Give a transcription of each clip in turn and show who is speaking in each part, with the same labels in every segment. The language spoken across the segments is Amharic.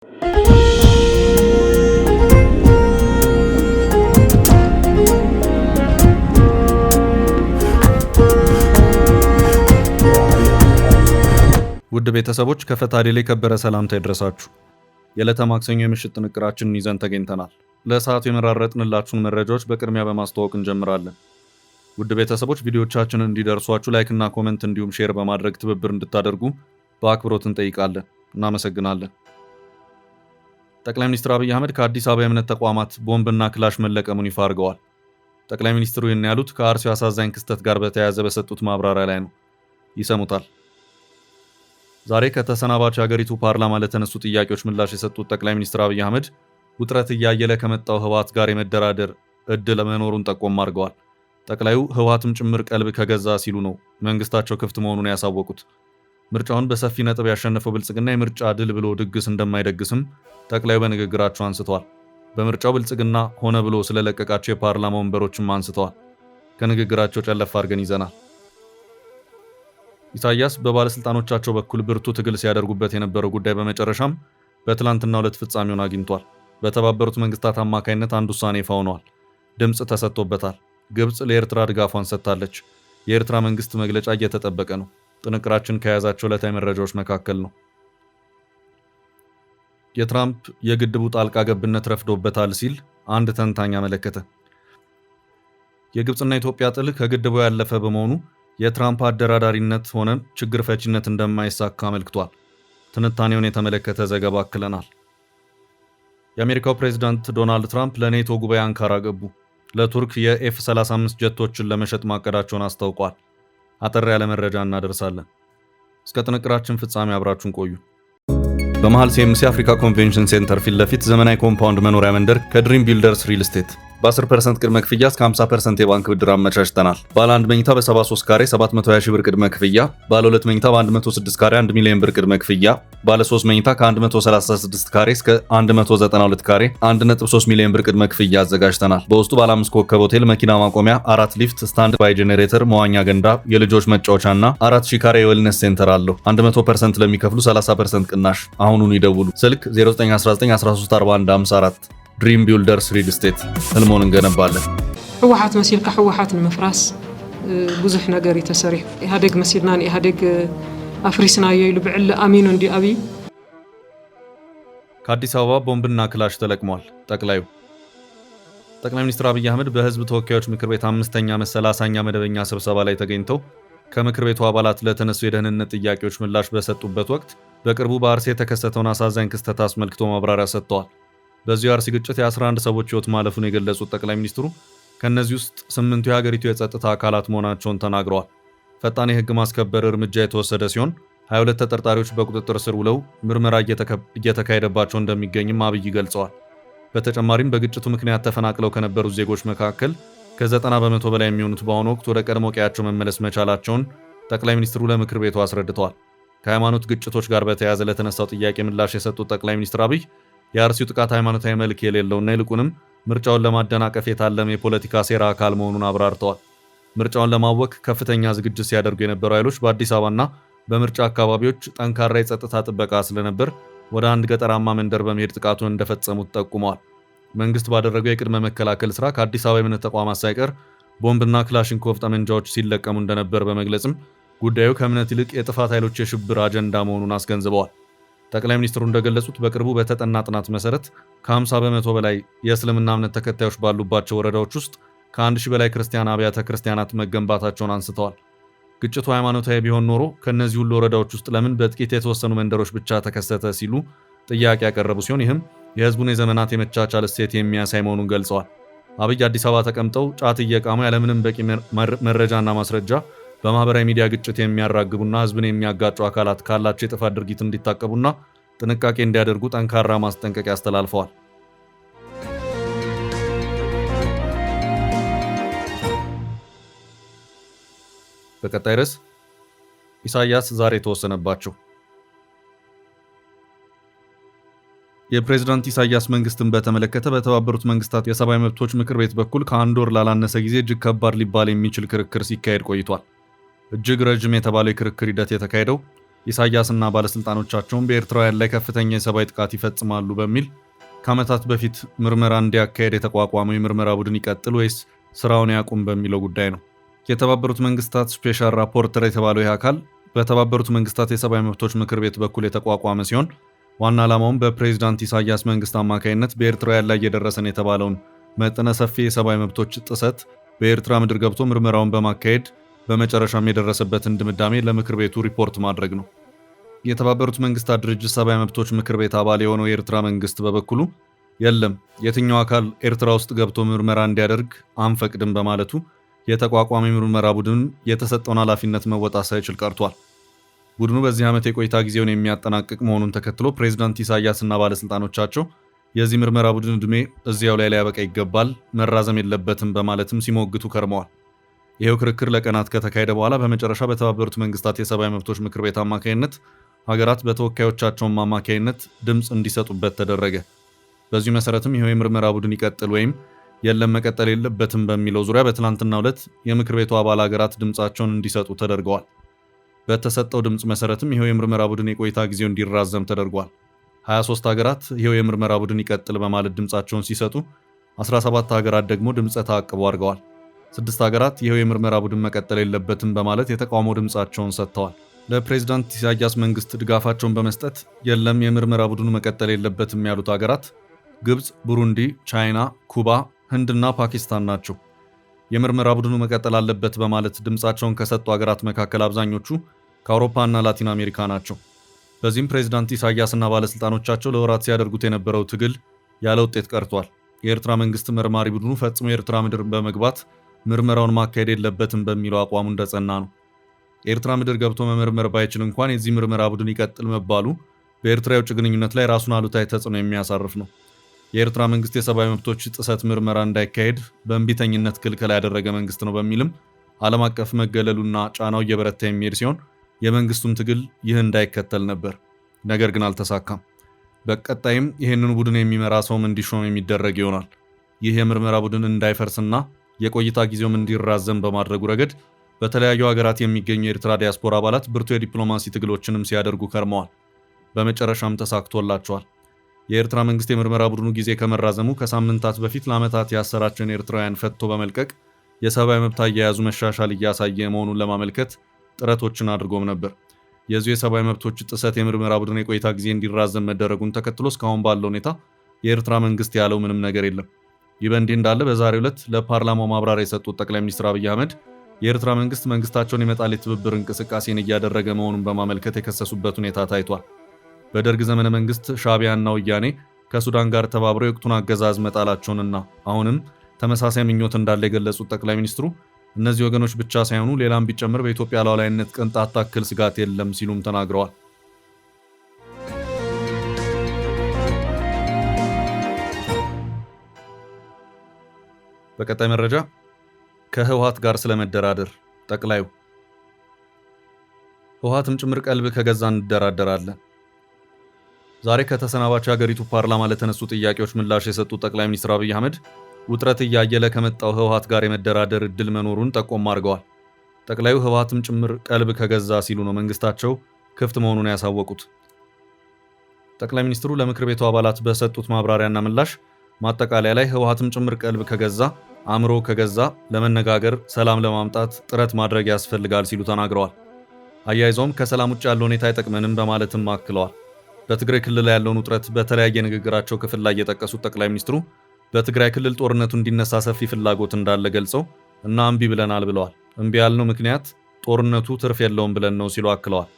Speaker 1: ውድ ቤተሰቦች ከፈታ ዴሊ ከበረ ሰላምታ ይድረሳችሁ። የዕለተ ማክሰኞ የምሽት ጥንቅራችንን ይዘን ተገኝተናል። ለሰዓቱ የመራረጥንላችሁን መረጃዎች በቅድሚያ በማስተዋወቅ እንጀምራለን። ውድ ቤተሰቦች ቪዲዮዎቻችንን እንዲደርሷችሁ ላይክ እና ኮሜንት እንዲሁም ሼር በማድረግ ትብብር እንድታደርጉ በአክብሮት እንጠይቃለን። እናመሰግናለን። ጠቅላይ ሚኒስትር አብይ አህመድ ከአዲስ አበባ የእምነት ተቋማት ቦምብና ክላሽ መለቀሙን ይፋ አድርገዋል። ጠቅላይ ሚኒስትሩ ይህን ያሉት ከአርሲው አሳዛኝ ክስተት ጋር በተያያዘ በሰጡት ማብራሪያ ላይ ነው። ይሰሙታል። ዛሬ ከተሰናባች የሀገሪቱ ፓርላማ ለተነሱ ጥያቄዎች ምላሽ የሰጡት ጠቅላይ ሚኒስትር አብይ አህመድ ውጥረት እያየለ ከመጣው ህወሓት ጋር የመደራደር እድል መኖሩን ጠቆም አድርገዋል። ጠቅላዩ ህወሓትም ጭምር ቀልብ ከገዛ ሲሉ ነው መንግስታቸው ክፍት መሆኑን ያሳወቁት። ምርጫውን በሰፊ ነጥብ ያሸነፈው ብልጽግና የምርጫ ድል ብሎ ድግስ እንደማይደግስም ጠቅላዩ በንግግራቸው አንስተዋል። በምርጫው ብልጽግና ሆነ ብሎ ስለለቀቃቸው የፓርላማ ወንበሮችም አንስተዋል። ከንግግራቸው ጨለፍ አድርገን ይዘናል። ኢሳያስ በባለስልጣኖቻቸው በኩል ብርቱ ትግል ሲያደርጉበት የነበረው ጉዳይ በመጨረሻም በትላንትናው ዕለት ፍጻሜውን አግኝቷል። በተባበሩት መንግስታት አማካይነት አንድ ውሳኔ ይፋ ሆኗል። ድምፅ ተሰጥቶበታል። ግብፅ ለኤርትራ ድጋፏን ሰጥታለች። የኤርትራ መንግስት መግለጫ እየተጠበቀ ነው። ጥንቅራችን ከያዛቸው ዕለታዊ መረጃዎች መካከል ነው። የትራምፕ የግድቡ ጣልቃ ገብነት ረፍዶበታል ሲል አንድ ተንታኝ አመለከተ። የግብፅና ኢትዮጵያ ጥል ከግድቡ ያለፈ በመሆኑ የትራምፕ አደራዳሪነት ሆነ ችግር ፈቺነት እንደማይሳካ አመልክቷል። ትንታኔውን የተመለከተ ዘገባ አክለናል። የአሜሪካው ፕሬዝዳንት ዶናልድ ትራምፕ ለኔቶ ጉባኤ አንካራ ገቡ። ለቱርክ የኤፍ-35 ጀቶችን ለመሸጥ ማቀዳቸውን አስታውቋል። አጠር ያለ መረጃ እናደርሳለን። እስከ ጥንቅራችን ፍጻሜ አብራችሁን ቆዩ። በመሃል ሲኤምሲ አፍሪካ ኮንቬንሽን ሴንተር ፊት ለፊት ዘመናዊ ኮምፓውንድ መኖሪያ መንደር ከድሪም ቢልደርስ ሪል ስቴት በ10% ቅድመ ክፍያ እስከ 50% የባንክ ብድር አመቻችተናል። ባለ 1 መኝታ በ73 ካሬ 720 ሺህ ብር ቅድመ ክፍያ፣ ባለ 2 መኝታ በ106 ካሬ 1 ሚሊዮን ብር ቅድመ ክፍያ፣ ባለ 3 መኝታ ከ136 ካሬ እስከ 192 ካሬ 1.3 ሚሊዮን ብር ቅድመ ክፍያ አዘጋጅተናል። በውስጡ ባለ 5 ኮከብ ሆቴል፣ መኪና ማቆሚያ፣ 4 ሊፍት፣ ስታንድ ባይ ጄኔሬተር፣ መዋኛ ገንዳ፣ የልጆች መጫወቻና 4000 ካሬ የዌልነስ ሴንተር አለው። 100% ለሚከፍሉ 30% ቅናሽ። አሁኑን ይደውሉ። ስልክ 0919134154 ድሪም ቢልደርስ ሪል ስቴት። ህልሞን እንገነባለን።
Speaker 2: ህወሓት መሲልካ ህወሓት ንምፍራስ ብዙሕ ነገር ይተሰሪሕ። ኢህአዴግ መሲልና ኢህአዴግ አፍሪስናዮ ይሉ ብዕለ አሚኑ እንዲ አብይ
Speaker 1: ከአዲስ አበባ ቦምብና ክላሽ ተለቅሟል። ጠቅላይ ሚኒስትር አብይ አህመድ በህዝብ ተወካዮች ምክር ቤት 5ኛ ዓመት 30ኛ መደበኛ ስብሰባ ላይ ተገኝተው ከምክር ቤቱ አባላት ለተነሱ የደህንነት ጥያቄዎች ምላሽ በሰጡበት ወቅት በቅርቡ በአርሲ የተከሰተውን አሳዛኝ ክስተት አስመልክቶ ማብራሪያ ሰጥተዋል። በዚሁ የአርሲ ግጭት የ11 ሰዎች ህይወት ማለፉን የገለጹት ጠቅላይ ሚኒስትሩ ከነዚህ ውስጥ 8ቱ የሀገሪቱ የጸጥታ አካላት መሆናቸውን ተናግረዋል። ፈጣን የህግ ማስከበር እርምጃ የተወሰደ ሲሆን 22 ተጠርጣሪዎች በቁጥጥር ስር ውለው ምርመራ እየተካሄደባቸው እንደሚገኝም አብይ ገልጸዋል። በተጨማሪም በግጭቱ ምክንያት ተፈናቅለው ከነበሩት ዜጎች መካከል ከ90 በመቶ በላይ የሚሆኑት በአሁኑ ወቅት ወደ ቀድሞ ቀያቸው መመለስ መቻላቸውን ጠቅላይ ሚኒስትሩ ለምክር ቤቱ አስረድተዋል። ከሃይማኖት ግጭቶች ጋር በተያያዘ ለተነሳው ጥያቄ ምላሽ የሰጡት ጠቅላይ ሚኒስትር አብይ የአርሲው ጥቃት ሃይማኖታዊ መልክ የሌለውና ይልቁንም ምርጫውን ለማደናቀፍ የታለመ የፖለቲካ ሴራ አካል መሆኑን አብራርተዋል። ምርጫውን ለማወክ ከፍተኛ ዝግጅት ሲያደርጉ የነበሩ ኃይሎች በአዲስ አበባና በምርጫ አካባቢዎች ጠንካራ የጸጥታ ጥበቃ ስለነበር ወደ አንድ ገጠራማ መንደር በመሄድ ጥቃቱን እንደፈጸሙት ጠቁመዋል። መንግስት ባደረገው የቅድመ መከላከል ስራ ከአዲስ አበባ የእምነት ተቋማት ሳይቀር ቦምብና ክላሽንኮቭ ጠመንጃዎች ሲለቀሙ እንደነበር በመግለጽም ጉዳዩ ከእምነት ይልቅ የጥፋት ኃይሎች የሽብር አጀንዳ መሆኑን አስገንዝበዋል። ጠቅላይ ሚኒስትሩ እንደገለጹት በቅርቡ በተጠና ጥናት መሰረት ከ50 በመቶ በላይ የእስልምና እምነት ተከታዮች ባሉባቸው ወረዳዎች ውስጥ ከ1000 በላይ ክርስቲያን አብያተ ክርስቲያናት መገንባታቸውን አንስተዋል። ግጭቱ ሃይማኖታዊ ቢሆን ኖሮ ከእነዚህ ሁሉ ወረዳዎች ውስጥ ለምን በጥቂት የተወሰኑ መንደሮች ብቻ ተከሰተ ሲሉ ጥያቄ ያቀረቡ ሲሆን ይህም የህዝቡን የዘመናት የመቻቻል እሴት የሚያሳይ መሆኑን ገልጸዋል። አብይ አዲስ አበባ ተቀምጠው ጫት እየቃሙ ያለምንም በቂ መረጃና ማስረጃ በማህበራዊ ሚዲያ ግጭት የሚያራግቡና ህዝብን የሚያጋጩ አካላት ካላቸው የጥፋት ድርጊት እንዲታቀቡና ጥንቃቄ እንዲያደርጉ ጠንካራ ማስጠንቀቂያ አስተላልፈዋል። በቀጣይ ርዕስ ኢሳያስ ዛሬ ተወሰነባቸው። የፕሬዝዳንት ኢሳያስ መንግስትን በተመለከተ በተባበሩት መንግስታት የሰብአዊ መብቶች ምክር ቤት በኩል ከአንድ ወር ላላነሰ ጊዜ እጅግ ከባድ ሊባል የሚችል ክርክር ሲካሄድ ቆይቷል። እጅግ ረጅም የተባለው የክርክር ሂደት የተካሄደው ኢሳያስና ባለስልጣኖቻቸውን በኤርትራውያን ላይ ከፍተኛ የሰብአዊ ጥቃት ይፈጽማሉ በሚል ከዓመታት በፊት ምርመራ እንዲያካሄድ የተቋቋመው የምርመራ ቡድን ይቀጥል ወይስ ስራውን ያቁም በሚለው ጉዳይ ነው። የተባበሩት መንግስታት ስፔሻል ራፖርተር የተባለው ይህ አካል በተባበሩት መንግስታት የሰብአዊ መብቶች ምክር ቤት በኩል የተቋቋመ ሲሆን ዋና ዓላማውም በፕሬዝዳንት ኢሳያስ መንግስት አማካይነት በኤርትራውያን ላይ የደረሰን የተባለውን መጠነ ሰፊ የሰብአዊ መብቶች ጥሰት በኤርትራ ምድር ገብቶ ምርመራውን በማካሄድ በመጨረሻም የደረሰበትን ድምዳሜ ለምክር ቤቱ ሪፖርት ማድረግ ነው። የተባበሩት መንግስታት ድርጅት ሰብአዊ መብቶች ምክር ቤት አባል የሆነው የኤርትራ መንግስት በበኩሉ የለም የትኛው አካል ኤርትራ ውስጥ ገብቶ ምርመራ እንዲያደርግ አንፈቅድም በማለቱ የተቋቋመ ምርመራ ቡድን የተሰጠውን ኃላፊነት መወጣት ሳይችል ቀርቷል። ቡድኑ በዚህ ዓመት የቆይታ ጊዜውን የሚያጠናቅቅ መሆኑን ተከትሎ ፕሬዝዳንት ኢሳያስና ባለስልጣኖቻቸው የዚህ ምርመራ ቡድን ዕድሜ እዚያው ላይ ሊያበቃ ይገባል፣ መራዘም የለበትም በማለትም ሲሞግቱ ከርመዋል። ይሄው ክርክር ለቀናት ከተካሄደ በኋላ በመጨረሻ በተባበሩት መንግስታት የሰብአዊ መብቶች ምክር ቤት አማካይነት ሀገራት በተወካዮቻቸውም አማካይነት ድምፅ እንዲሰጡበት ተደረገ። በዚሁ መሰረትም ይሄው የምርመራ ቡድን ይቀጥል ወይም የለም መቀጠል የለበትም በሚለው ዙሪያ በትናንትናው ዕለት የምክር ቤቱ አባል ሀገራት ድምፃቸውን እንዲሰጡ ተደርገዋል። በተሰጠው ድምፅ መሰረትም ይሄው የምርመራ ቡድን የቆይታ ጊዜው እንዲራዘም ተደርጓል። 23 ሀገራት ይሄው የምርመራ ቡድን ይቀጥል በማለት ድምፃቸውን ሲሰጡ 17 ሀገራት ደግሞ ድምፀ ተአቅቦ አድርገዋል። 6 ሀገራት ይሄው የምርመራ ቡድን መቀጠል የለበትም በማለት የተቃውሞ ድምፃቸውን ሰጥተዋል። ለፕሬዝዳንት ኢሳያስ መንግስት ድጋፋቸውን በመስጠት የለም የምርመራ ቡድኑ መቀጠል የለበትም ያሉት ሀገራት ግብፅ፣ ቡሩንዲ፣ ቻይና፣ ኩባ፣ ህንድና ፓኪስታን ናቸው። የምርመራ ቡድኑ መቀጠል አለበት በማለት ድምፃቸውን ከሰጡ ሀገራት መካከል አብዛኞቹ ከአውሮፓና ላቲን አሜሪካ ናቸው። በዚህም ፕሬዝዳንት ኢሳያስና ባለስልጣኖቻቸው ለወራት ሲያደርጉት የነበረው ትግል ያለ ውጤት ቀርቷል። የኤርትራ መንግስት መርማሪ ቡድኑ ፈጽሞ የኤርትራ ምድር በመግባት ምርመራውን ማካሄድ የለበትም በሚለው አቋሙ እንደጸና ነው። የኤርትራ ምድር ገብቶ መመርመር ባይችል እንኳን የዚህ ምርመራ ቡድን ይቀጥል መባሉ በኤርትራ የውጭ ግንኙነት ላይ ራሱን አሉታዊ ተጽዕኖ የሚያሳርፍ ነው። የኤርትራ መንግስት የሰብአዊ መብቶች ጥሰት ምርመራ እንዳይካሄድ በእንቢተኝነት ክልከላ ያደረገ መንግስት ነው በሚልም ዓለም አቀፍ መገለሉና ጫናው እየበረታ የሚሄድ ሲሆን የመንግስቱም ትግል ይህ እንዳይከተል ነበር። ነገር ግን አልተሳካም። በቀጣይም ይህንን ቡድን የሚመራ ሰውም እንዲሾም የሚደረግ ይሆናል። ይህ የምርመራ ቡድን እንዳይፈርስና የቆይታ ጊዜውም እንዲራዘም በማድረጉ ረገድ በተለያዩ ሀገራት የሚገኙ የኤርትራ ዲያስፖራ አባላት ብርቱ የዲፕሎማሲ ትግሎችንም ሲያደርጉ ከርመዋል። በመጨረሻም ተሳክቶላቸዋል። የኤርትራ መንግስት የምርመራ ቡድኑ ጊዜ ከመራዘሙ ከሳምንታት በፊት ለዓመታት ያሰራቸውን ኤርትራውያን ፈትቶ በመልቀቅ የሰብአዊ መብት አያያዙ መሻሻል እያሳየ መሆኑን ለማመልከት ጥረቶችን አድርጎም ነበር። የዚሁ የሰብአዊ መብቶች ጥሰት የምርመራ ቡድን የቆይታ ጊዜ እንዲራዘም መደረጉን ተከትሎ እስካሁን ባለው ሁኔታ የኤርትራ መንግስት ያለው ምንም ነገር የለም። ይህ በእንዲህ እንዳለ በዛሬው ዕለት ለፓርላማው ማብራሪያ የሰጡት ጠቅላይ ሚኒስትር አብይ አህመድ የኤርትራ መንግስት መንግስታቸውን የመጣል የትብብር እንቅስቃሴን እያደረገ መሆኑን በማመልከት የከሰሱበት ሁኔታ ታይቷል። በደርግ ዘመነ መንግስት ሻዕቢያና ወያኔ ከሱዳን ጋር ተባብረው የወቅቱን አገዛዝ መጣላቸውንና አሁንም ተመሳሳይ ምኞት እንዳለ የገለጹት ጠቅላይ ሚኒስትሩ እነዚህ ወገኖች ብቻ ሳይሆኑ ሌላም ቢጨምር በኢትዮጵያ ሉዓላዊነት ቅንጣት ታክል ስጋት የለም ሲሉም ተናግረዋል። በቀጣይ መረጃ ከህወሓት ጋር ስለመደራደር ጠቅላዩ ህወሓትም ጭምር ቀልብ ከገዛ እንደራደራለን። ዛሬ ከተሰናባች ሀገሪቱ ፓርላማ ለተነሱ ጥያቄዎች ምላሽ የሰጡት ጠቅላይ ሚኒስትር አብይ አህመድ ውጥረት እያየለ ከመጣው ህወሓት ጋር የመደራደር እድል መኖሩን ጠቆም አድርገዋል። ጠቅላዩ ህወሓትም ጭምር ቀልብ ከገዛ ሲሉ ነው መንግስታቸው ክፍት መሆኑን ያሳወቁት። ጠቅላይ ሚኒስትሩ ለምክር ቤቱ አባላት በሰጡት ማብራሪያና ምላሽ ማጠቃለያ ላይ ህወሓትም ጭምር ቀልብ ከገዛ አእምሮ ከገዛ ለመነጋገር ሰላም ለማምጣት ጥረት ማድረግ ያስፈልጋል ሲሉ ተናግረዋል። አያይዘውም ከሰላም ውጭ ያለው ሁኔታ አይጠቅመንም በማለትም አክለዋል። በትግራይ ክልል ያለውን ውጥረት በተለያየ ንግግራቸው ክፍል ላይ የጠቀሱት ጠቅላይ ሚኒስትሩ በትግራይ ክልል ጦርነቱ እንዲነሳ ሰፊ ፍላጎት እንዳለ ገልጸው እና እምቢ ብለናል ብለዋል። እምቢ ያልነው ምክንያት ጦርነቱ ትርፍ የለውም ብለን ነው ሲሉ አክለዋል።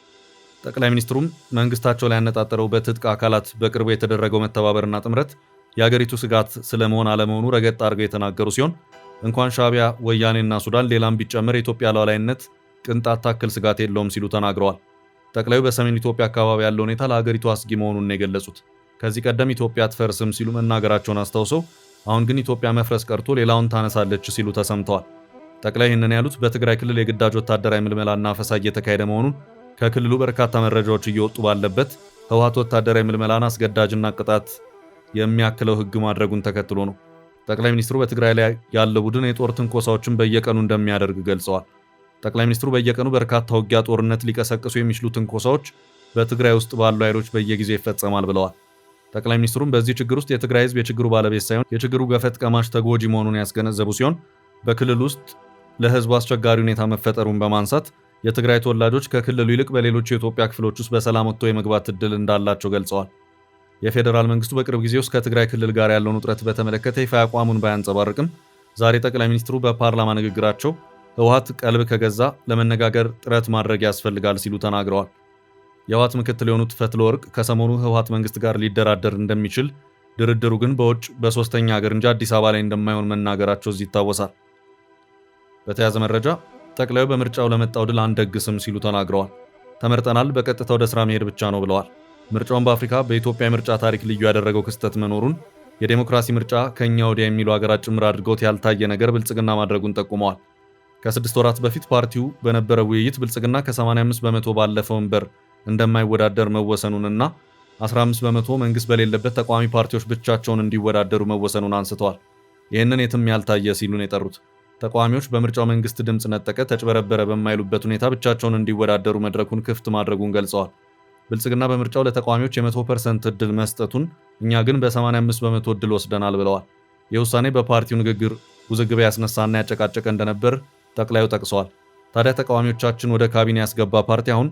Speaker 1: ጠቅላይ ሚኒስትሩም መንግስታቸው ላይ ያነጣጠረው በትጥቅ አካላት በቅርቡ የተደረገው መተባበርና ጥምረት የሀገሪቱ ስጋት ስለመሆን አለመሆኑ ረገጥ አድርገው የተናገሩ ሲሆን እንኳን ሻዕቢያ፣ ወያኔና ሱዳን ሌላም ቢጨምር የኢትዮጵያ ሉዓላዊነት ቅንጣት ታክል ስጋት የለውም ሲሉ ተናግረዋል። ጠቅላዩ በሰሜን ኢትዮጵያ አካባቢ ያለው ሁኔታ ለሀገሪቱ አስጊ መሆኑን ነው የገለጹት። ከዚህ ቀደም ኢትዮጵያ አትፈርስም ሲሉ መናገራቸውን አስታውሰው አሁን ግን ኢትዮጵያ መፍረስ ቀርቶ ሌላውን ታነሳለች ሲሉ ተሰምተዋል። ጠቅላይ ይህንን ያሉት በትግራይ ክልል የግዳጅ ወታደራዊ ምልመላና አፈሳ እየተካሄደ መሆኑን ከክልሉ በርካታ መረጃዎች እየወጡ ባለበት ህወሓት ወታደራዊ ምልመላን አስገዳጅና ቅጣት የሚያክለው ህግ ማድረጉን ተከትሎ ነው። ጠቅላይ ሚኒስትሩ በትግራይ ላይ ያለው ቡድን የጦር ትንኮሳዎችን በየቀኑ እንደሚያደርግ ገልጸዋል። ጠቅላይ ሚኒስትሩ በየቀኑ በርካታ ውጊያ፣ ጦርነት ሊቀሰቅሱ የሚችሉ ትንኮሳዎች በትግራይ ውስጥ ባሉ ኃይሎች በየጊዜው ይፈጸማል ብለዋል። ጠቅላይ ሚኒስትሩም በዚህ ችግር ውስጥ የትግራይ ህዝብ የችግሩ ባለቤት ሳይሆን የችግሩ ገፈት ቀማሽ ተጎጂ መሆኑን ያስገነዘቡ ሲሆን በክልል ውስጥ ለህዝቡ አስቸጋሪ ሁኔታ መፈጠሩን በማንሳት የትግራይ ተወላጆች ከክልሉ ይልቅ በሌሎች የኢትዮጵያ ክፍሎች ውስጥ በሰላም ወጥቶ የመግባት እድል እንዳላቸው ገልጸዋል። የፌዴራል መንግስቱ በቅርብ ጊዜ ውስጥ ከትግራይ ክልል ጋር ያለውን ውጥረት በተመለከተ ይፋ አቋሙን ባያንጸባርቅም ዛሬ ጠቅላይ ሚኒስትሩ በፓርላማ ንግግራቸው ህወሓት ቀልብ ከገዛ ለመነጋገር ጥረት ማድረግ ያስፈልጋል ሲሉ ተናግረዋል። የህወሓት ምክትል የሆኑት ፈትለወርቅ ከሰሞኑ ህወሓት መንግስት ጋር ሊደራደር እንደሚችል፣ ድርድሩ ግን በውጭ በሶስተኛ ሀገር እንጂ አዲስ አበባ ላይ እንደማይሆን መናገራቸው እዚህ ይታወሳል። በተያያዘ መረጃ ጠቅላዩ በምርጫው ለመጣው ድል አንደግስም ሲሉ ተናግረዋል። ተመርጠናል፣ በቀጥታ ወደ ስራ መሄድ ብቻ ነው ብለዋል። ምርጫውን በአፍሪካ በኢትዮጵያ የምርጫ ታሪክ ልዩ ያደረገው ክስተት መኖሩን፣ የዴሞክራሲ ምርጫ ከኛ ወዲያ የሚሉ ሀገራት ጭምር አድርገውት ያልታየ ነገር ብልጽግና ማድረጉን ጠቁመዋል። ከ6 ወራት በፊት ፓርቲው በነበረው ውይይት ብልጽግና ከ85 በመቶ ባለፈ ወንበር እንደማይወዳደር መወሰኑንና 15 በመቶ መንግስት በሌለበት ተቃዋሚ ፓርቲዎች ብቻቸውን እንዲወዳደሩ መወሰኑን አንስተዋል። ይህንን የትም ያልታየ ሲሉ ነው የጠሩት። ተቃዋሚዎች በምርጫው መንግስት ድምፅ ነጠቀ፣ ተጭበረበረ በማይሉበት ሁኔታ ብቻቸውን እንዲወዳደሩ መድረኩን ክፍት ማድረጉን ገልጸዋል። ብልጽግና በምርጫው ለተቃዋሚዎች የ100% እድል መስጠቱን፣ እኛ ግን በ85 በመቶ እድል ወስደናል ብለዋል። ይህ ውሳኔ በፓርቲው ንግግር ውዝግብ ያስነሳና ያጨቃጨቀ እንደነበር ጠቅላዩ ጠቅሰዋል። ታዲያ ተቃዋሚዎቻችን ወደ ካቢኔ ያስገባ ፓርቲ አሁን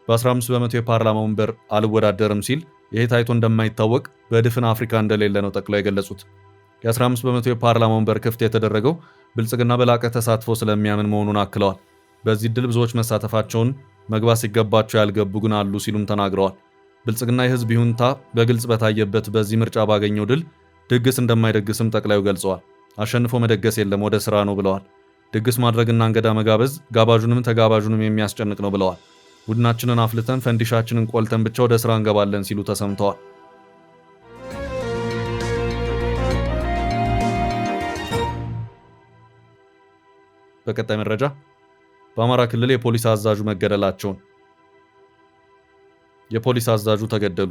Speaker 1: በ15 በመቶ የፓርላማ ወንበር አልወዳደርም ሲል ይሄ ታይቶ እንደማይታወቅ በድፍን አፍሪካ እንደሌለ ነው ጠቅላዩ የገለጹት። የ15 በመቶ የፓርላማ ወንበር ክፍት የተደረገው ብልጽግና በላቀ ተሳትፎ ስለሚያምን መሆኑን አክለዋል። በዚህ ድል ብዙዎች መሳተፋቸውን፣ መግባት ሲገባቸው ያልገቡ ግን አሉ ሲሉም ተናግረዋል። ብልጽግና የህዝብ ይሁንታ በግልጽ በታየበት በዚህ ምርጫ ባገኘው ድል ድግስ እንደማይደግስም ጠቅላዩ ገልጸዋል። አሸንፎ መደገስ የለም ወደ ስራ ነው ብለዋል። ድግስ ማድረግና እንግዳ መጋበዝ ጋባዡንም ተጋባዡንም የሚያስጨንቅ ነው ብለዋል። ቡድናችንን አፍልተን ፈንዲሻችንን ቆልተን ብቻ ወደ ስራ እንገባለን ሲሉ ተሰምተዋል። በቀጣይ መረጃ በአማራ ክልል የፖሊስ አዛዡ መገደላቸውን፣ የፖሊስ አዛዡ ተገደሉ።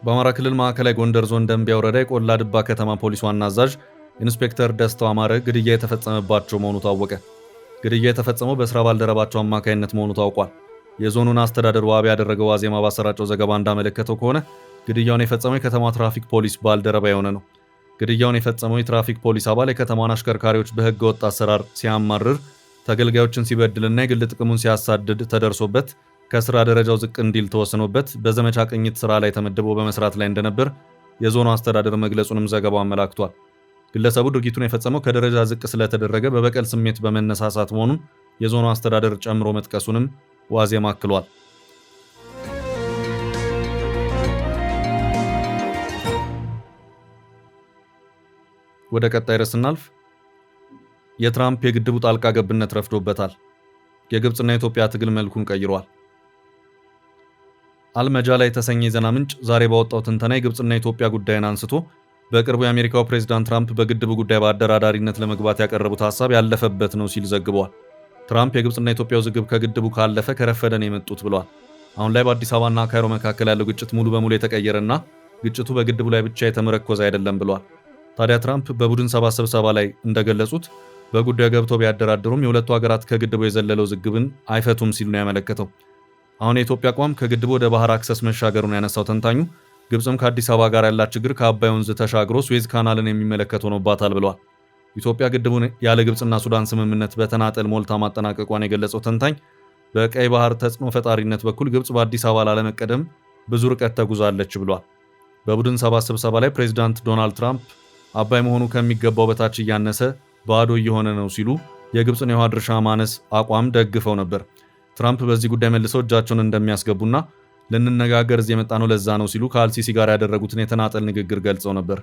Speaker 1: በአማራ ክልል ማዕከላዊ ጎንደር ዞን ደንቢያ ወረዳ የቆላ ድባ ከተማ ፖሊስ ዋና አዛዥ ኢንስፔክተር ደስታው አማረ ግድያ የተፈጸመባቸው መሆኑ ታወቀ። ግድያ የተፈጸመው በስራ ባልደረባቸው አማካይነት መሆኑ ታውቋል። የዞኑን አስተዳደር ዋቢ ያደረገው ዋዜማ ባሰራጨው ዘገባ እንዳመለከተው ከሆነ ግድያውን የፈጸመው የከተማ ትራፊክ ፖሊስ ባልደረባ የሆነ ነው። ግድያውን የፈጸመው የትራፊክ ፖሊስ አባል የከተማዋን አሽከርካሪዎች በህገ ወጥ አሰራር ሲያማርር፣ ተገልጋዮችን ሲበድልና የግል ጥቅሙን ሲያሳድድ ተደርሶበት ከስራ ደረጃው ዝቅ እንዲል ተወስኖበት በዘመቻ ቅኝት ስራ ላይ ተመድቦ በመስራት ላይ እንደነበር የዞኑ አስተዳደር መግለጹንም ዘገባው አመላክቷል። ግለሰቡ ድርጊቱን የፈጸመው ከደረጃ ዝቅ ስለተደረገ በበቀል ስሜት በመነሳሳት መሆኑን የዞኑ አስተዳደር ጨምሮ መጥቀሱንም ዋዜማ አክሏል። ወደ ቀጣይ ርዕስ ስናልፍ የትራምፕ የግድቡ ጣልቃ ገብነት ረፍዶበታል። የግብፅና የኢትዮጵያ ትግል መልኩን ቀይሯል። አልመጃላ የተሰኘ የዜና ምንጭ ዛሬ ባወጣው ትንተና የግብፅና የኢትዮጵያ ጉዳይን አንስቶ በቅርቡ የአሜሪካው ፕሬዝዳንት ትራምፕ በግድቡ ጉዳይ በአደራዳሪነት ለመግባት ያቀረቡት ሐሳብ ያለፈበት ነው ሲል ዘግቧል። ትራምፕ የግብፅና የኢትዮጵያ ውዝግብ ከግድቡ ካለፈ ከረፈደ ነው የመጡት ብለዋል። አሁን ላይ በአዲስ አበባና ካይሮ መካከል ያለው ግጭት ሙሉ በሙሉ የተቀየረና ግጭቱ በግድቡ ላይ ብቻ የተመረኮዘ አይደለም ብለዋል። ታዲያ ትራምፕ በቡድን ሰባት ስብሰባ ላይ እንደገለጹት በጉዳዩ ገብተው ቢያደራድሩም የሁለቱ ሀገራት ከግድቡ የዘለለው ውዝግብን አይፈቱም ሲል ነው ያመለከተው። አሁን የኢትዮጵያ አቋም ከግድቡ ወደ ባህር አክሰስ መሻገሩን ያነሳው ተንታኙ ግብፅም ከአዲስ አበባ ጋር ያላት ችግር ከአባይ ወንዝ ተሻግሮ ስዌዝ ካናልን የሚመለከት ሆኖባታል ብለዋል። ኢትዮጵያ ግድቡን ያለ ግብፅና ሱዳን ስምምነት በተናጠል ሞልታ ማጠናቀቋን የገለጸው ተንታኝ በቀይ ባህር ተጽዕኖ ፈጣሪነት በኩል ግብፅ በአዲስ አበባ ላለመቀደም ብዙ ርቀት ተጉዛለች ብሏል። በቡድን ሰባት ስብሰባ ላይ ፕሬዚዳንት ዶናልድ ትራምፕ አባይ መሆኑ ከሚገባው በታች እያነሰ ባዶ እየሆነ ነው ሲሉ የግብፅን የውሃ ድርሻ ማነስ አቋም ደግፈው ነበር። ትራምፕ በዚህ ጉዳይ መልሰው እጃቸውን እንደሚያስገቡና ልንነጋገር እዚህ የመጣ ነው ለዛ ነው ሲሉ ከአልሲሲ ጋር ያደረጉትን የተናጠል ንግግር ገልጸው ነበር።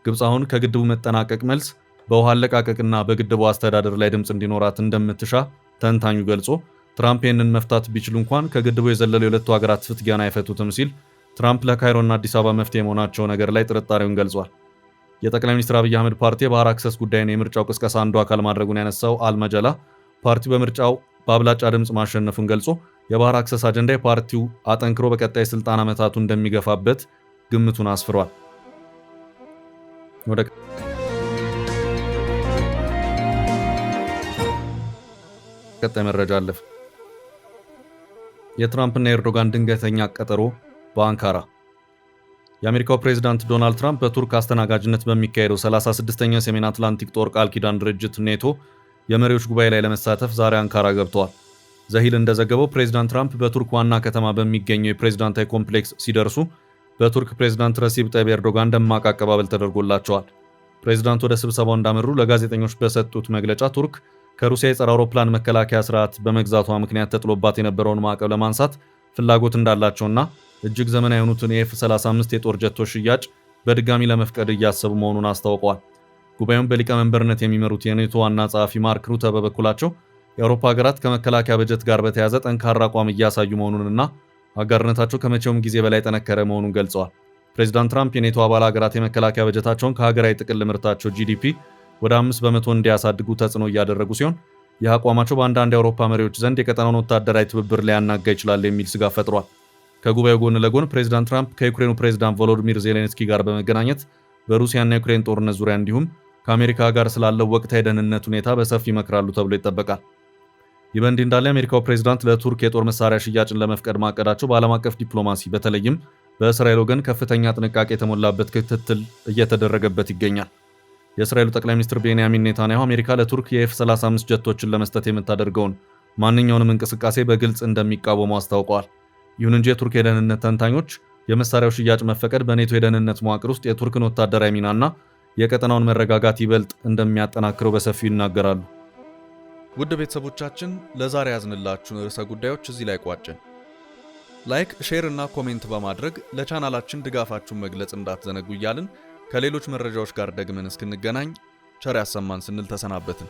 Speaker 1: ግብፅ አሁን ከግድቡ መጠናቀቅ መልስ በውሃ አለቃቀቅና በግድቡ አስተዳደር ላይ ድምፅ እንዲኖራት እንደምትሻ ተንታኙ ገልጾ ትራምፕ ይህንን መፍታት ቢችሉ እንኳን ከግድቡ የዘለለው የሁለቱ ሀገራት ፍትጊያን አይፈቱትም ሲል ትራምፕ ለካይሮና አዲስ አበባ መፍትሄ የመሆናቸው ነገር ላይ ጥርጣሬውን ገልጿል። የጠቅላይ ሚኒስትር አብይ አህመድ ፓርቲ የባህር አክሰስ ጉዳይን የምርጫው ቅስቀሳ አንዱ አካል ማድረጉን ያነሳው አልመጀላ ፓርቲው በምርጫው በአብላጫ ድምፅ ማሸነፉን ገልጾ የባህር አክሰስ አጀንዳ የፓርቲው አጠንክሮ በቀጣይ ስልጣን ዓመታቱ እንደሚገፋበት ግምቱን አስፍሯል። ቀጣይ መረጃ አለፈ። የትራምፕና የኤርዶጋን ድንገተኛ ቀጠሮ በአንካራ። የአሜሪካው ፕሬዝዳንት ዶናልድ ትራምፕ በቱርክ አስተናጋጅነት በሚካሄደው 36ኛው የሰሜን አትላንቲክ ጦር ቃል ኪዳን ድርጅት ኔቶ የመሪዎች ጉባኤ ላይ ለመሳተፍ ዛሬ አንካራ ገብተዋል። ዘሂል እንደዘገበው ፕሬዝዳንት ትራምፕ በቱርክ ዋና ከተማ በሚገኘው የፕሬዝዳንታዊ ኮምፕሌክስ ሲደርሱ በቱርክ ፕሬዝዳንት ረሲብ ጣይብ ኤርዶጋን ደማቅ አቀባበል ተደርጎላቸዋል። ፕሬዝዳንቱ ወደ ስብሰባው እንዳመሩ ለጋዜጠኞች በሰጡት መግለጫ ቱርክ ከሩሲያ የጸረ አውሮፕላን መከላከያ ስርዓት በመግዛቷ ምክንያት ተጥሎባት የነበረውን ማዕቀብ ለማንሳት ፍላጎት እንዳላቸውና እጅግ ዘመናዊ የሆኑትን የኤፍ-35 የጦር ጀቶች ሽያጭ በድጋሚ ለመፍቀድ እያሰቡ መሆኑን አስታውቀዋል። ጉባኤውን በሊቀመንበርነት የሚመሩት የኔቶ ዋና ጸሐፊ ማርክ ሩተ በበኩላቸው የአውሮፓ ሀገራት ከመከላከያ በጀት ጋር በተያያዘ ጠንካራ አቋም እያሳዩ መሆኑንና አጋርነታቸው ከመቼውም ጊዜ በላይ ጠነከረ መሆኑን ገልጸዋል። ፕሬዚዳንት ትራምፕ የኔቶ አባል ሀገራት የመከላከያ በጀታቸውን ከሀገራዊ ጥቅል ምርታቸው GDP ወደ 5% እንዲያሳድጉ ተጽዕኖ እያደረጉ ሲሆን ይህ አቋማቸው በአንዳንድ የአውሮፓ መሪዎች ዘንድ የቀጠናውን ወታደራዊ ትብብር ሊያናጋ ይችላል የሚል ስጋት ፈጥሯል። ከጉባኤው ጎን ለጎን ፕሬዚዳንት ትራምፕ ከዩክሬኑ ፕሬዚዳንት ቮሎዲሚር ዜሌንስኪ ጋር በመገናኘት በሩሲያና ዩክሬን ጦርነት ዙሪያ እንዲሁም ከአሜሪካ ጋር ስላለው ወቅታዊ የደህንነት ሁኔታ በሰፊ ይመክራሉ ተብሎ ይጠበቃል። ይህ በእንዲህ እንዳለ የአሜሪካው ፕሬዚዳንት ለቱርክ የጦር መሳሪያ ሽያጭን ለመፍቀድ ማቀዳቸው በዓለም አቀፍ ዲፕሎማሲ በተለይም በእስራኤል ወገን ከፍተኛ ጥንቃቄ የተሞላበት ክትትል እየተደረገበት ይገኛል። የእስራኤሉ ጠቅላይ ሚኒስትር ቤንያሚን ኔታንያሁ አሜሪካ ለቱርክ የኤፍ-35 ጀቶችን ለመስጠት የምታደርገውን ማንኛውንም እንቅስቃሴ በግልጽ እንደሚቃወሙ አስታውቀዋል። ይሁን እንጂ የቱርክ የደህንነት ተንታኞች የመሳሪያው ሽያጭ መፈቀድ በኔቶ የደህንነት መዋቅር ውስጥ የቱርክን ወታደራዊ ሚናና የቀጠናውን መረጋጋት ይበልጥ እንደሚያጠናክረው በሰፊው ይናገራሉ። ውድ ቤተሰቦቻችን ለዛሬ ያዝንላችሁን ርዕሰ ጉዳዮች እዚህ ላይ ቋጭን። ላይክ፣ ሼር እና ኮሜንት በማድረግ ለቻናላችን ድጋፋችሁን መግለጽ እንዳትዘነጉ እያልን ከሌሎች መረጃዎች ጋር ደግመን እስክንገናኝ ቸር ያሰማን ስንል ተሰናበትን።